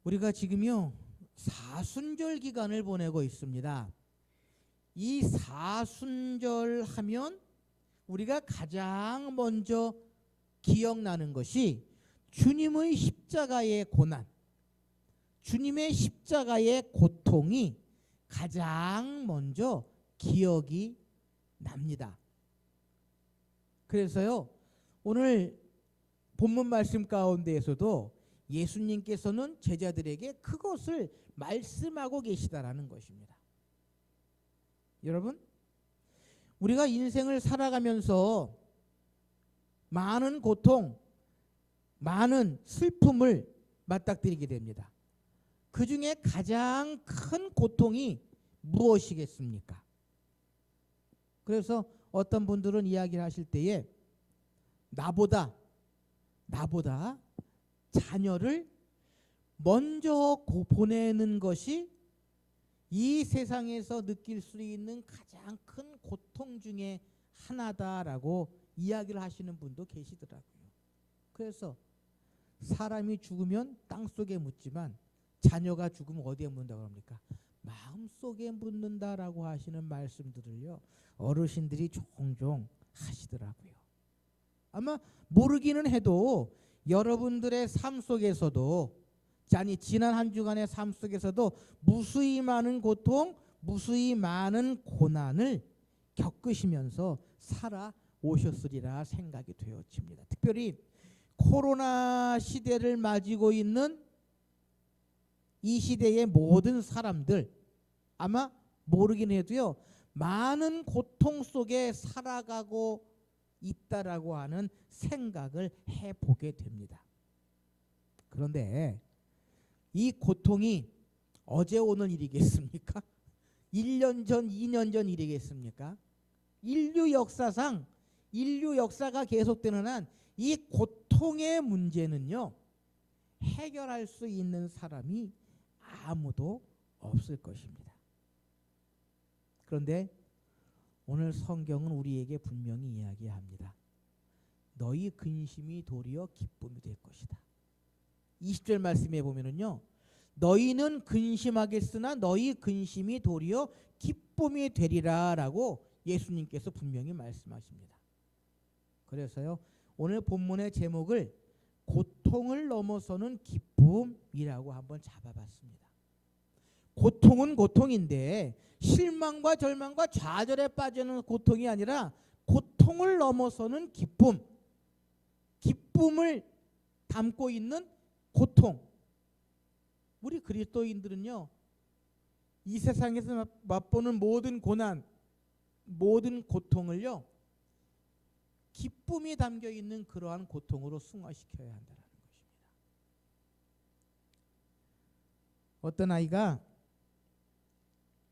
우리가 지금요 사순절 기간을 보내고 있습니다. 이 사순절 하면 우리가 가장 먼저 기억나는 것이 주님의 십자가의 고난, 주님의 십자가의 고통이 가장 먼저 기억이 납니다. 그래서요 오늘 본문 말씀 가운데에서도 예수님께서는 제자들에게 그것을 말씀하고 계시다라는 것입니다. 여러분, 우리가 인생을 살아가면서 많은 고통, 많은 슬픔을 맞닥뜨리게 됩니다. 그 중에 가장 큰 고통이 무엇이겠습니까? 그래서 어떤 분들은 이야기를 하실 때에 나보다 자녀를 먼저 보내는 것이 이 세상에서 느낄 수 있는 가장 큰 고통 중에 하나다라고 이야기를 하시는 분도 계시더라고요. 그래서 사람이 죽으면 땅속에 묻지만 자녀가 죽으면 어디에 묻는다고 합니까? 마음속에 묻는다라고 하시는 말씀들을요 어르신들이 종종 하시더라고요. 아마 모르기는 해도 여러분들의 삶 속에서도, 아니 지난 한 주간의 삶 속에서도 무수히 많은 고통, 무수히 많은 고난을 겪으시면서 살아오셨으리라 생각이 되어집니다. 특별히 코로나 시대를 맞이고 있는 이 시대의 모든 사람들 아마 모르긴 해도요 많은 고통 속에 살아가고 있다라고 하는 생각을 해보게 됩니다. 그런데 이 고통이 어제 오는 일이겠습니까? 1년 전, 2년 전 일이겠습니까? 인류 역사가 계속되는 한 이 고통의 문제는요 해결할 수 있는 사람이 아무도 없을 것입니다. 그런데 오늘 성경은 우리에게 분명히 이야기합니다. 너희 근심이 도리어 기쁨이 될 것이다. 20절 말씀에 보면은요 너희는 근심하겠으나 너희 근심이 도리어 기쁨이 되리라 라고 예수님께서 분명히 말씀하십니다. 그래서요 오늘 본문의 제목을 고통을 넘어서는 기쁨이라고 한번 잡아봤습니다. 고통은 고통인데 실망과 절망과 좌절에 빠지는 고통이 아니라 고통을 넘어서는 기쁨, 기쁨을 담고 있는 고통. 우리 그리스도인들은요 이 세상에서 맛보는 모든 고난, 모든 고통을요 기쁨이 담겨 있는 그러한 고통으로 승화시켜야 한다는 것입니다. 어떤 아이가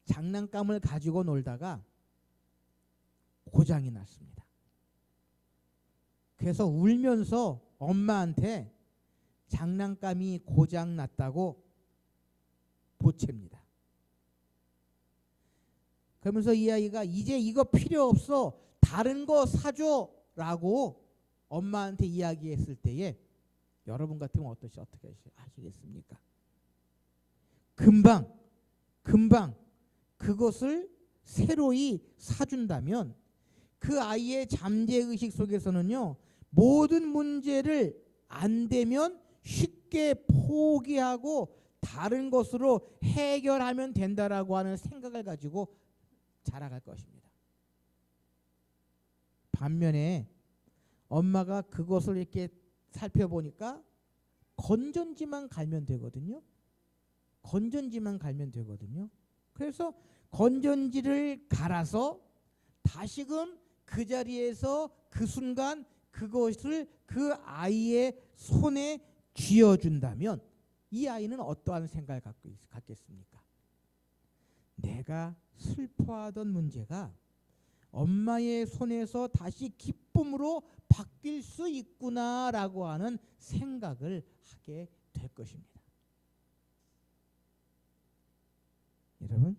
장난감을 가지고 놀다가 고장이 났습니다. 그래서 울면서 엄마한테 장난감이 고장 났다고 보챕니다. 그러면서 이 아이가 이제 이거 필요 없어 다른 거 사줘 라고 엄마한테 이야기했을 때에 여러분 같으면 어떻게 하시겠습니까? 금방 그것을 새로이 사준다면 그 아이의 잠재의식 속에서는요 모든 문제를 안 되면 쉽게 포기하고 다른 것으로 해결하면 된다라고 하는 생각을 가지고 자라갈 것입니다. 반면에 엄마가 그것을 이렇게 살펴보니까 건전지만 갈면 되거든요. 그래서 건전지를 갈아서 다시금 그 자리에서 그 순간 그것을 그 아이의 손에 쥐어준다면 이 아이는 어떠한 생각을 갖겠습니까? 내가 슬퍼하던 문제가 엄마의 손에서 다시 기쁨으로 바뀔 수 있구나라고 하는 생각을 하게 될 것입니다. 여러분,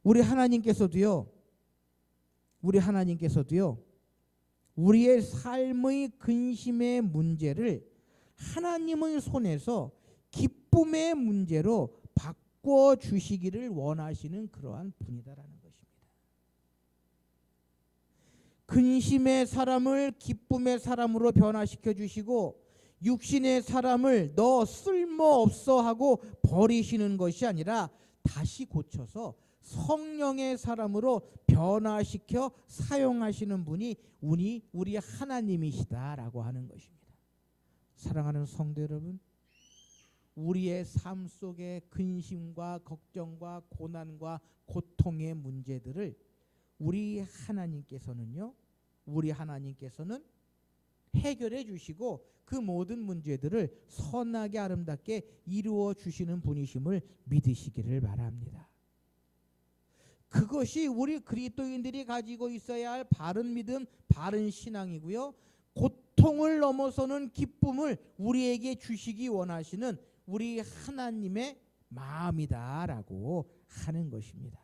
우리 하나님께서도요 우리의 삶의 근심의 문제를 하나님의 손에서 기쁨의 문제로 바꿔 주시기를 원하시는 그러한 분이다라는 것입니다. 근심의 사람을 기쁨의 사람으로 변화시켜 주시고 육신의 사람을 너 쓸모없어 하고 버리시는 것이 아니라 다시 고쳐서 성령의 사람으로 변화시켜 사용하시는 분이 우리 하나님이시다라고 하는 것입니다. 사랑하는 성도 여러분, 우리의 삶 속의 근심과 걱정과 고난과 고통의 문제들을 우리 하나님께서는 해결해 주시고 그 모든 문제들을 선하게 아름답게 이루어 주시는 분이심을 믿으시기를 바랍니다. 그것이 우리 그리스도인들이 가지고 있어야 할 바른 믿음, 바른 신앙이고요. 고통을 넘어서는 기쁨을 우리에게 주시기 원하시는 우리 하나님의 마음이다라고 하는 것입니다.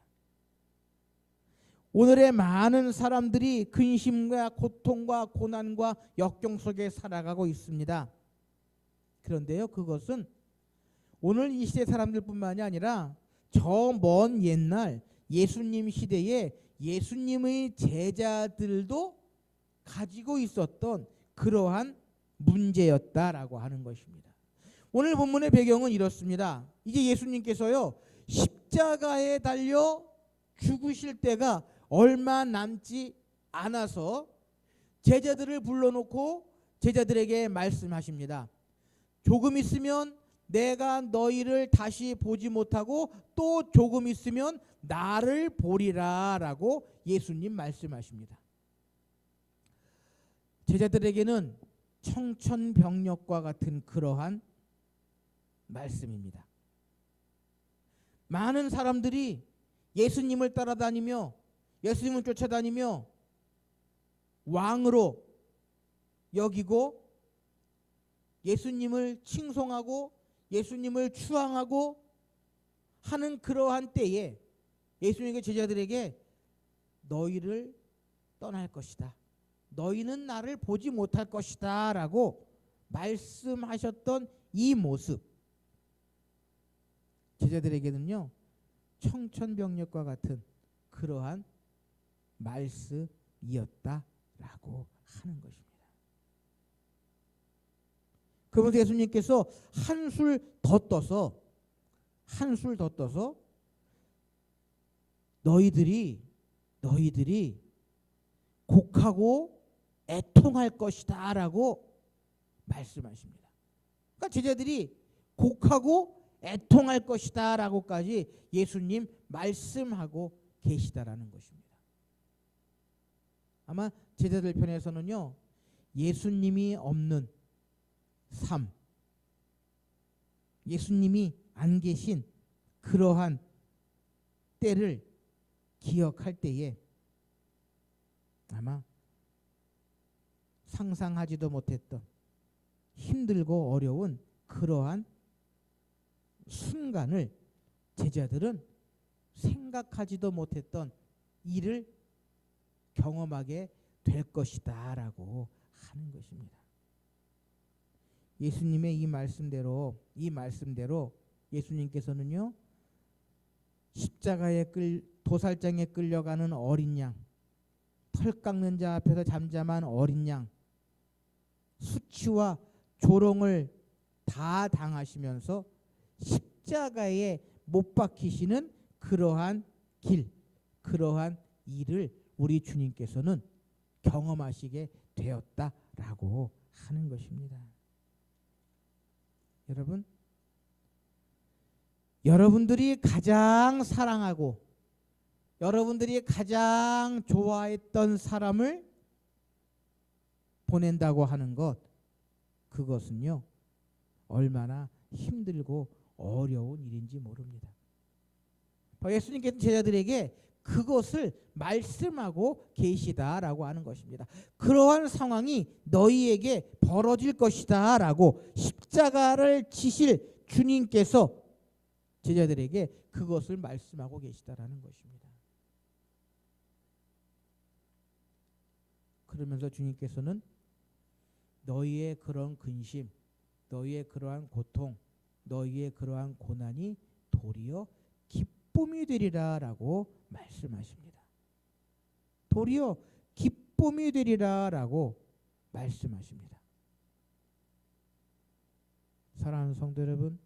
오늘의 많은 사람들이 근심과 고통과 고난과 역경 속에 살아가고 있습니다. 그런데요, 그것은 오늘 이 시대 사람들뿐만이 아니라 저 먼 옛날 예수님 시대에 예수님의 제자들도 가지고 있었던 그러한 문제였다라고 하는 것입니다. 오늘 본문의 배경은 이렇습니다. 이제 예수님께서요, 십자가에 달려 죽으실 때가 얼마 남지 않아서 제자들을 불러놓고 제자들에게 말씀하십니다. 조금 있으면 내가 너희를 다시 보지 못하고 또 조금 있으면 나를 보리라 라고 예수님 말씀하십니다. 제자들에게는 청천벽력과 같은 그러한 말씀입니다. 많은 사람들이 예수님을 따라다니며 예수님을 쫓아다니며 왕으로 여기고 예수님을 칭송하고 예수님을 추앙하고 하는 그러한 때에 예수님의 제자들에게 너희를 떠날 것이다. 너희는 나를 보지 못할 것이다 라고 말씀하셨던 이 모습, 제자들에게는요 청천벽력과 같은 그러한 말씀이었다라고 하는 것입니다. 그러면서 예수님께서 한술 더 떠서 너희들이 곡하고 애통할 것이다 라고 말씀하십니다. 그러니까 제자들이 곡하고 애통할 것이다 라고까지 예수님 말씀하고 계시다라는 것입니다. 아마 제자들 편에서는요, 예수님이 없는 삶, 예수님이 안 계신 그러한 때를 기억할 때에 아마 상상하지도 못했던 힘들고 어려운 그러한 순간을 제자들은 생각하지도 못했던 일을 경험하게 될 것이다 라고 하는 것입니다. 예수님의 이 말씀대로 예수님께서는요, 십자가에 도살장에 끌려가는 어린 양, 털 깎는 자 앞에서 잠잠한 어린 양, 수치와 조롱을 다 당하시면서 십자가에 못 박히시는 그러한 길, 그러한 일을 우리 주님께서는 경험하시게 되었다라고 하는 것입니다. 여러분, 여러분들이 가장 사랑하고 여러분들이 가장 좋아했던 사람을 보낸다고 하는 것, 그것은요 얼마나 힘들고 어려운 일인지 모릅니다. 예수님께서 제자들에게 그것을 말씀하고 계시다라고 하는 것입니다. 그러한 상황이 너희에게 벌어질 것이다 라고 십자가를 지실 주님께서 제자들에게 그것을 말씀하고 계시다라는 것입니다. 그러면서 주님께서는 너희의 그런 근심, 너희의 그러한 고통, 너희의 그러한 고난이 도리어 기쁨이 되리라라고 말씀하십니다. 도리어 기쁨이 되리라라고 말씀하십니다. 사랑하는 성도 여러분,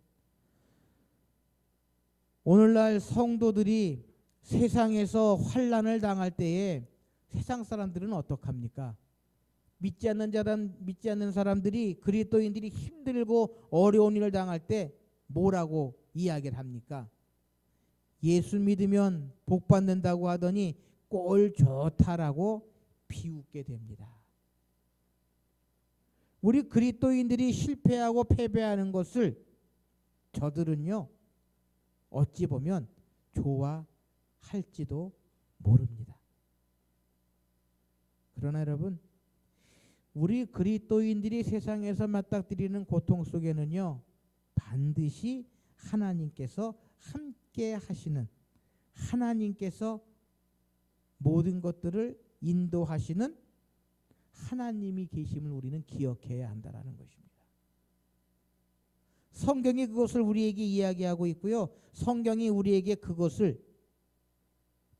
오늘날 성도들이 세상에서 환난을 당할 때에 세상 사람들은 어떡합니까? 믿지 않는 사람들이, 그리스도인들이 힘들고 어려운 일을 당할 때 뭐라고 이야기를 합니까? 예수 믿으면 복 받는다고 하더니 꼴 좋다라고 비웃게 됩니다. 우리 그리스도인들이 실패하고 패배하는 것을 저들은요, 어찌 보면 좋아할지도 모릅니다. 그러나 여러분, 우리 그리스도인들이 세상에서 맞닥뜨리는 고통 속에는요, 반드시 하나님께서 함께 하시는, 하나님께서 모든 것들을 인도하시는 하나님이 계심을 우리는 기억해야 한다는 것입니다. 성경이 그것을 우리에게 이야기하고 있고요, 성경이 우리에게 그것을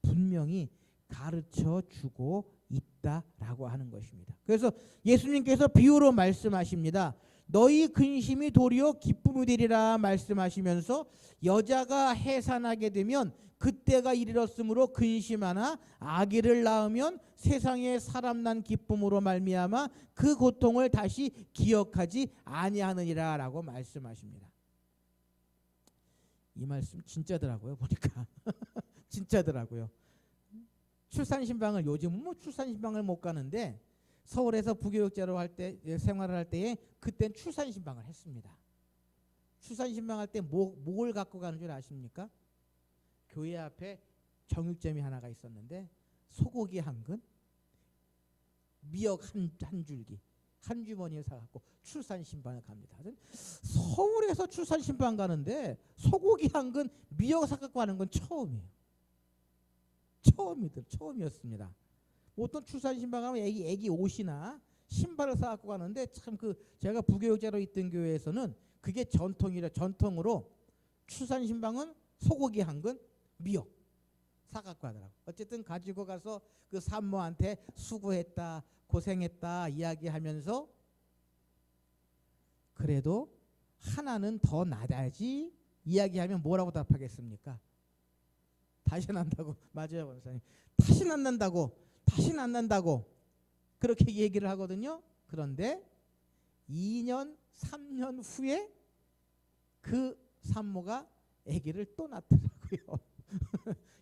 분명히 가르쳐 주고 있다라고 하는 것입니다. 그래서 예수님께서 비유로 말씀하십니다. 너희 근심이 도리어 기쁨이 되리라 말씀하시면서, 여자가 해산하게 되면 그때가 이르렀으므로 근심하나 아기를 낳으면 세상에 사람 난 기쁨으로 말미암아 그 고통을 다시 기억하지 아니하느니라 라고 말씀하십니다. 이 말씀 진짜더라고요. 보니까 진짜더라고요. 출산신방을, 요즘은 뭐 출산신방을 못 가는데 서울에서 부교육자로 할 때, 생활을 할 때에 그땐 출산신방을 했습니다. 출산신방 할 때 뭘 갖고 가는 줄 아십니까? 교회 앞에 정육점이 하나가 있었는데 소고기 한 근, 미역 한 줄기, 한 주머니에 사갖고 출산신방을 갑니다. 서울에서 출산신방 가는데 소고기 한 근, 미역 사갖고 가는 건 처음이에요. 처음이었습니다. 보통 출산신방 가면 애기 옷이나 신발을 사갖고 가는데, 참 제가 부교육자로 있던 교회에서는 그게 전통으로 출산신방은 소고기 한 근, 미역 사갖고 하더라고. 어쨌든 가지고 가서 그 산모한테 수고했다, 고생했다 이야기하면서, 그래도 하나는 더 낳아야지 이야기하면 뭐라고 답하겠습니까? 다시는 안 난다고. 맞아요, 권사님. 다시는 안 난다고 그렇게 얘기를 하거든요. 그런데 2년 3년 후에 그 산모가 아기를 또 낳더라고요.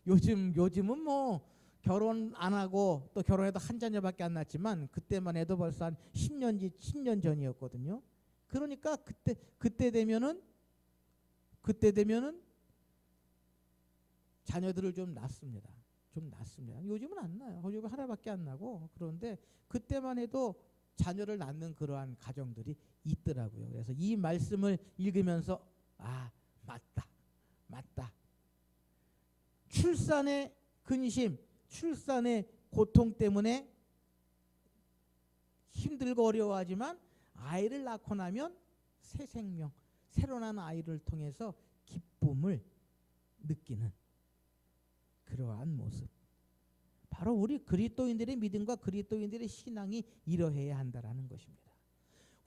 요즘은 뭐 결혼 안 하고 또 결혼해도 한 자녀밖에 안 낳지만, 그때만 해도 벌써 한 10년 전이었거든요. 그러니까 그때 되면은 자녀들을 좀 낳습니다. 요즘은 안 나요. 요즘 하나밖에 안 나고. 그런데 그때만 해도 자녀를 낳는 그러한 가정들이 있더라고요. 그래서 이 말씀을 읽으면서 맞다. 출산의 근심, 출산의 고통 때문에 힘들고 어려워하지만 아이를 낳고 나면 새 생명, 새로 난 아이를 통해서 기쁨을 느끼는 그러한 모습, 바로 우리 그리스도인들의 믿음과 그리스도인들의 신앙이 이러해야 한다라는 것입니다.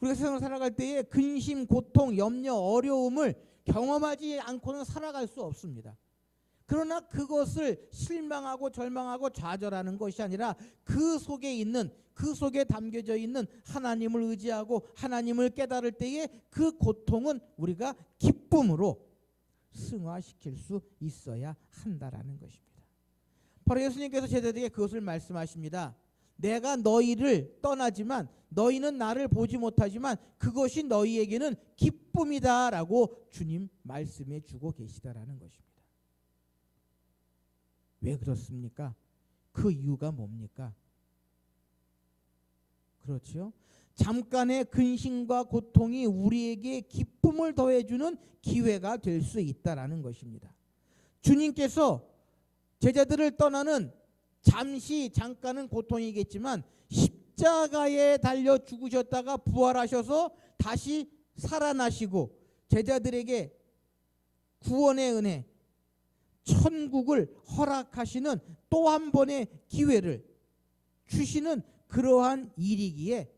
우리가 세상을 살아갈 때에 근심, 고통, 염려, 어려움을 경험하지 않고는 살아갈 수 없습니다. 그러나 그것을 실망하고 절망하고 좌절하는 것이 아니라 그 속에 담겨져 있는 하나님을 의지하고 하나님을 깨달을 때에 그 고통은 우리가 기쁨으로 승화시킬 수 있어야 한다라는 것입니다. 바로 예수님께서 제자들에게 그것을 말씀하십니다. 내가 너희를 떠나지만 너희는 나를 보지 못하지만 그것이 너희에게는 기쁨이다 라고 주님 말씀해 주고 계시다라는 것입니다. 왜 그렇습니까? 그 이유가 뭡니까? 그렇죠? 잠깐의 근심과 고통이 우리에게 기쁨을 더해주는 기회가 될 수 있다라는 것입니다. 주님께서 제자들을 떠나는 잠깐은 고통이겠지만 십자가에 달려 죽으셨다가 부활하셔서 다시 살아나시고 제자들에게 구원의 은혜, 천국을 허락하시는 또 한 번의 기회를 주시는 그러한 일이기에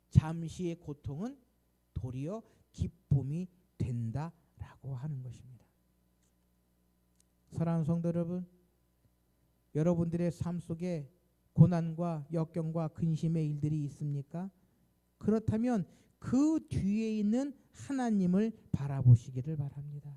잠시의 고통은 도리어 기쁨이 된다라고 하는 것입니다. 사랑하는 성도 여러분, 여러분들의 삶 속에 고난과 역경과 근심의 일들이 있습니까? 그렇다면 그 뒤에 있는 하나님을 바라보시기를 바랍니다.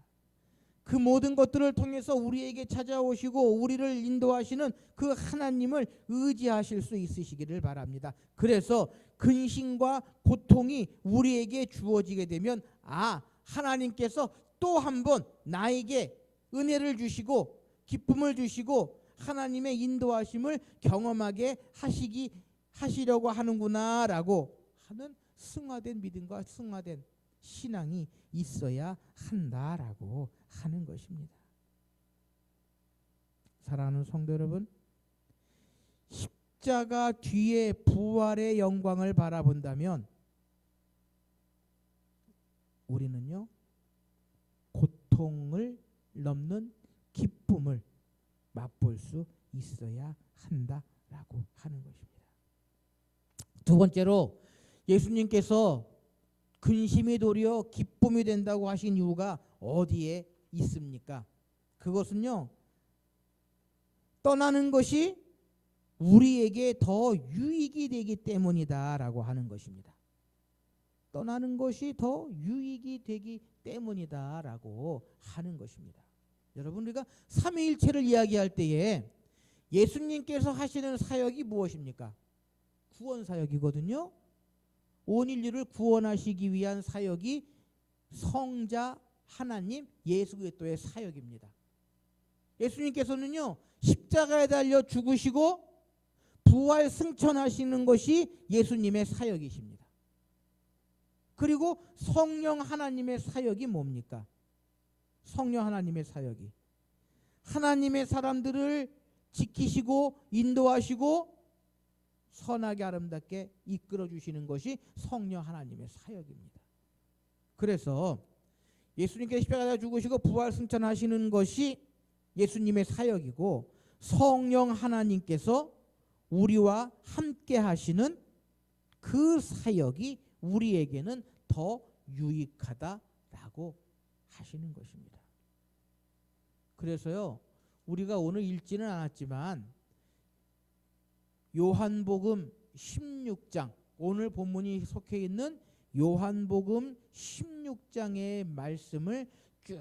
그 모든 것들을 통해서 우리에게 찾아오시고 우리를 인도하시는 그 하나님을 의지하실 수 있으시기를 바랍니다. 그래서 근심과 고통이 우리에게 주어지게 되면 하나님께서 또 한 번 나에게 은혜를 주시고 기쁨을 주시고 하나님의 인도하심을 경험하게 하시려고 하는구나라고 하는 승화된 믿음과 승화된 신앙이 있어야 한다라고 하는 것입니다. 사랑하는 성도 여러분, 십자가 뒤에 부활의 영광을 바라본다면 우리는요, 고통을 넘는 기쁨을 맛볼 수 있어야 한다라고 하는 것입니다. 두 번째로 예수님께서 근심이 도리어 기쁨이 된다고 하신 이유가 어디에 있습니까? 그것은요, 떠나는 것이 우리에게 더 유익이 되기 때문이다라고 하는 것입니다. 떠나는 것이 더 유익이 되기 때문이다라고 하는 것입니다. 여러분, 우리가 삼위일체를 이야기할 때에 예수님께서 하시는 사역이 무엇입니까? 구원 사역이거든요. 온 인류를 구원하시기 위한 사역이 성자 하나님 예수 그리스도의 사역입니다. 예수님께서는요, 십자가에 달려 죽으시고 부활 승천하시는 것이 예수님의 사역이십니다. 그리고 성령 하나님의 사역이 뭡니까? 성령 하나님의 사역이 하나님의 사람들을 지키시고 인도하시고 선하게 아름답게 이끌어 주시는 것이 성령 하나님의 사역입니다. 그래서 예수님께서 십자가에 죽으시고 부활 승천하시는 것이 예수님의 사역이고, 성령 하나님께서 우리와 함께 하시는 그 사역이 우리에게는 더 유익하다라고 하시는 것입니다. 그래서요, 우리가 오늘 읽지는 않았지만 요한복음 16장, 오늘 본문이 속해 있는 요한복음 16장의 말씀을 쭉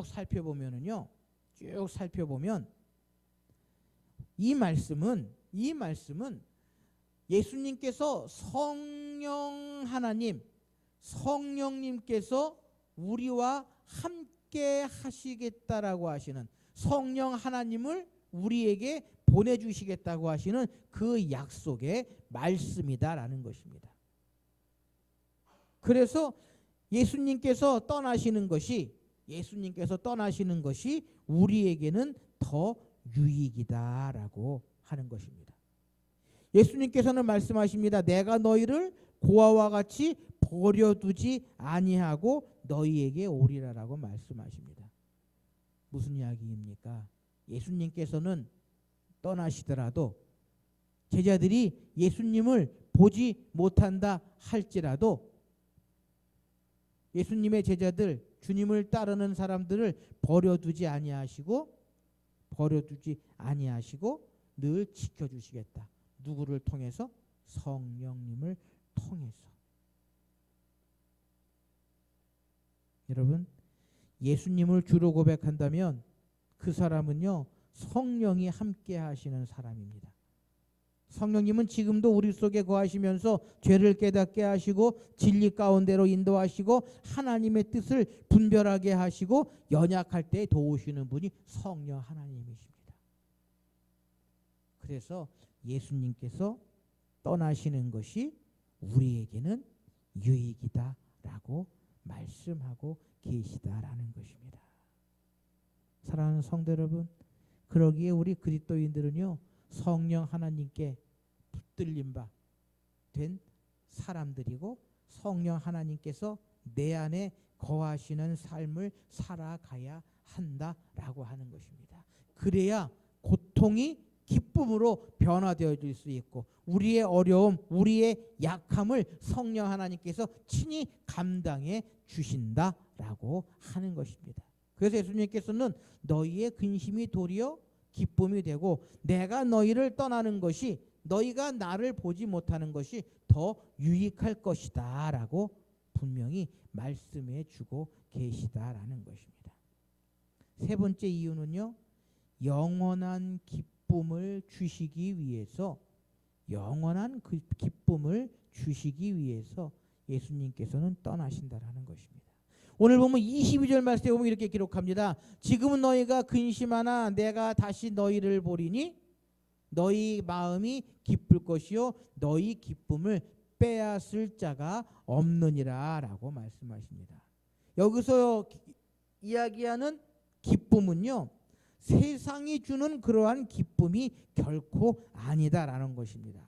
살펴보면은요, 쭉 살펴보면 이 말씀은 예수님께서 성령 하나님, 성령님께서 우리와 함께 하시겠다라고 하시는, 성령 하나님을 우리에게 보내주시겠다고 하시는 그 약속의 말씀이다라는 것입니다. 그래서 예수님께서 떠나시는 것이 우리에게는 더 유익이다라고 하는 것입니다. 예수님께서는 말씀하십니다. 내가 너희를 고아와 같이 버려두지 아니하고 너희에게 오리라라고 말씀하십니다. 무슨 이야기입니까? 예수님께서는 떠나시더라도 제자들이 예수님을 보지 못한다 할지라도 예수님의 제자들, 주님을 따르는 사람들을 버려두지 아니하시고 늘 지켜주시겠다. 누구를 통해서? 성령님을 통해서. 여러분, 예수님을 주로 고백한다면 그 사람은요, 성령이 함께 하시는 사람입니다. 성령님은 지금도 우리 속에 거하시면서 죄를 깨닫게 하시고 진리 가운데로 인도하시고 하나님의 뜻을 분별하게 하시고 연약할 때 도우시는 분이 성령 하나님이십니다. 그래서 예수님께서 떠나시는 것이 우리에게는 유익이다라고 말씀하고 계시다라는 것입니다. 사랑하는 성도 여러분, 그러기에 우리 그리스도인들은요, 성령 하나님께 붙들림 바 된 사람들이고 성령 하나님께서 내 안에 거하시는 삶을 살아가야 한다라고 하는 것입니다. 그래야 고통이 기쁨으로 변화되어질 수 있고 우리의 어려움, 우리의 약함을 성령 하나님께서 친히 감당해 주신다라고 하는 것입니다. 그래서 예수님께서는 너희의 근심이 도리어 기쁨이 되고 내가 너희를 떠나는 것이 너희가 나를 보지 못하는 것이 더 유익할 것이다 라고 분명히 말씀해 주고 계시다라는 것입니다. 세 번째 이유는요, 영원한 기쁨을 주시기 위해서, 영원한 그 기쁨을 주시기 위해서 예수님께서는 떠나신다라는 것입니다. 오늘 보면 22절 말씀에 보면 이렇게 기록합니다. 지금은 너희가 근심하나 내가 다시 너희를 보리니 너희 마음이 기쁠 것이요 너희 기쁨을 빼앗을 자가 없느니라 라고 말씀하십니다. 여기서 이야기하는 기쁨은요, 세상이 주는 그러한 기쁨이 결코 아니다라는 것입니다.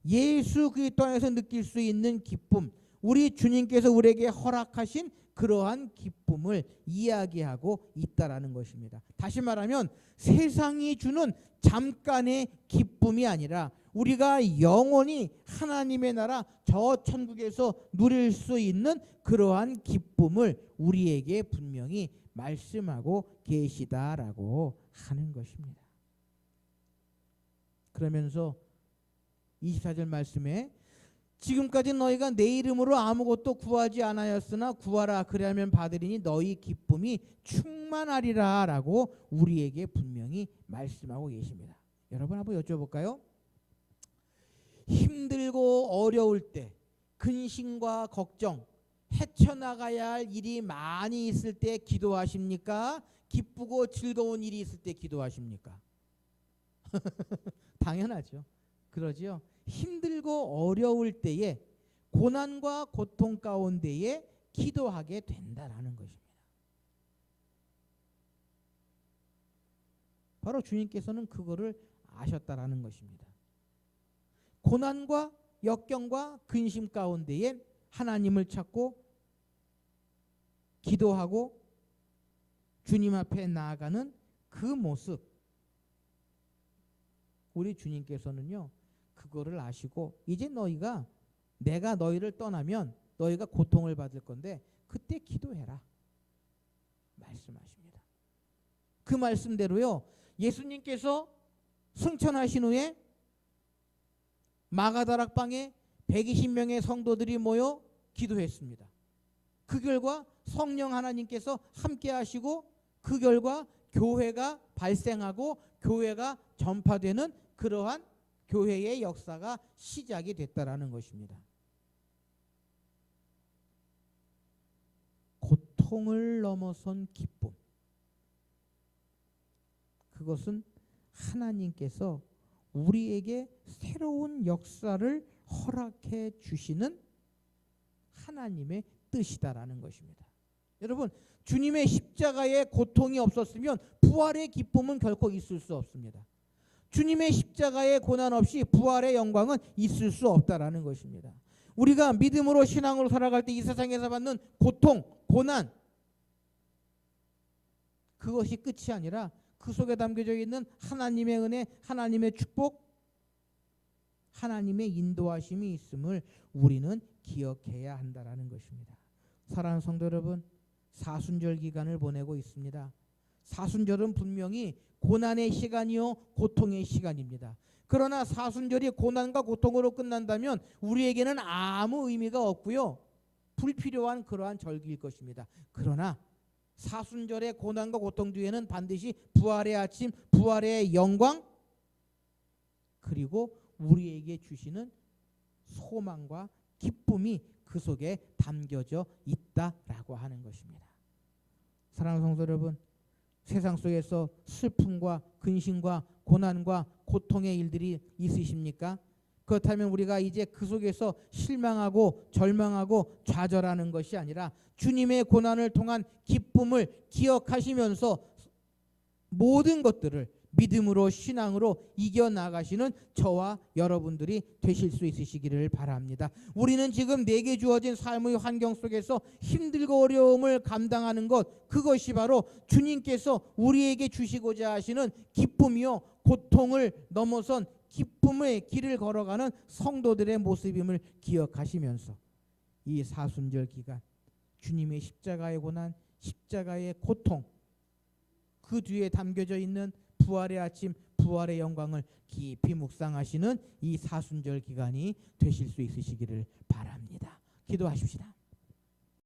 예수 그리스도 안에서 느낄 수 있는 기쁨, 우리 주님께서 우리에게 허락하신 그러한 기쁨을 이야기하고 있다라는 것입니다. 다시 말하면 세상이 주는 잠깐의 기쁨이 아니라 우리가 영원히 하나님의 나라 저 천국에서 누릴 수 있는 그러한 기쁨을 우리에게 분명히 말씀하고 계시다라고 하는 것입니다. 그러면서 24절 말씀에 지금까지 너희가 내 이름으로 아무것도 구하지 않았으나 구하라 그리하면 받으리니 너희 기쁨이 충만하리라 라고 우리에게 분명히 말씀하고 계십니다. 여러분 한번 여쭤볼까요? 힘들고 어려울 때 근심과 걱정, 헤쳐나가야 할 일이 많이 있을 때 기도하십니까? 기쁘고 즐거운 일이 있을 때 기도하십니까? 당연하죠. 그러지요. 힘들고 어려울 때에 고난과 고통 가운데에 기도하게 된다라는 것입니다. 바로 주님께서는 그거를 아셨다라는 것입니다. 고난과 역경과 근심 가운데에 하나님을 찾고 기도하고 주님 앞에 나아가는 그 모습, 우리 주님께서는요 그거를 아시고 이제 너희가 내가 너희를 떠나면 너희가 고통을 받을 건데 그때 기도해라 말씀하십니다. 그 말씀대로요 예수님께서 승천하신 후에 마가다락방에 120명의 성도들이 모여 기도했습니다. 그 결과 성령 하나님께서 함께 하시고 그 결과 교회가 발생하고 교회가 전파되는 그러한 교회의 역사가 시작이 됐다라는 것입니다. 고통을 넘어선 기쁨, 그것은 하나님께서 우리에게 새로운 역사를 허락해 주시는 하나님의 뜻이다라는 것입니다. 여러분, 주님의 십자가에 고통이 없었으면 부활의 기쁨은 결코 있을 수 없습니다. 주님의 십자가의 고난 없이 부활의 영광은 있을 수 없다라는 것입니다. 우리가 믿음으로 신앙으로 살아갈 때 이 세상에서 받는 고통, 고난, 그것이 끝이 아니라 그 속에 담겨져 있는 하나님의 은혜, 하나님의 축복, 하나님의 인도하심이 있음을 우리는 기억해야 한다라는 것입니다. 사랑하는 성도 여러분, 사순절 기간을 보내고 있습니다. 사순절은 분명히 고난의 시간이요 고통의 시간입니다. 그러나 사순절이 고난과 고통으로 끝난다면 우리에게는 아무 의미가 없고요 불필요한 그러한 절기일 것입니다. 그러나 사순절의 고난과 고통 뒤에는 반드시 부활의 아침, 부활의 영광, 그리고 우리에게 주시는 소망과 기쁨이 그 속에 담겨져 있다라고 하는 것입니다. 사랑하는 성도 여러분, 세상 속에서 슬픔과 근심과 고난과 고통의 일들이 있으십니까? 그렇다면 우리가 이제 그 속에서 실망하고 절망하고 좌절하는 것이 아니라 주님의 고난을 통한 기쁨을 기억하시면서 모든 것들을 믿음으로 신앙으로 이겨나가시는 저와 여러분들이 되실 수 있으시기를 바랍니다. 우리는 지금 내게 주어진 삶의 환경 속에서 힘들고 어려움을 감당하는 것, 그것이 바로 주님께서 우리에게 주시고자 하시는 기쁨이요 고통을 넘어선 기쁨의 길을 걸어가는 성도들의 모습임을 기억하시면서 이 사순절 기간 주님의 십자가의 고난, 십자가의 고통, 그 뒤에 담겨져 있는 부활의 아침, 부활의 영광을 깊이 묵상하시는 이 사순절 기간이 되실 수 있으시기를 바랍니다. 기도하십시다.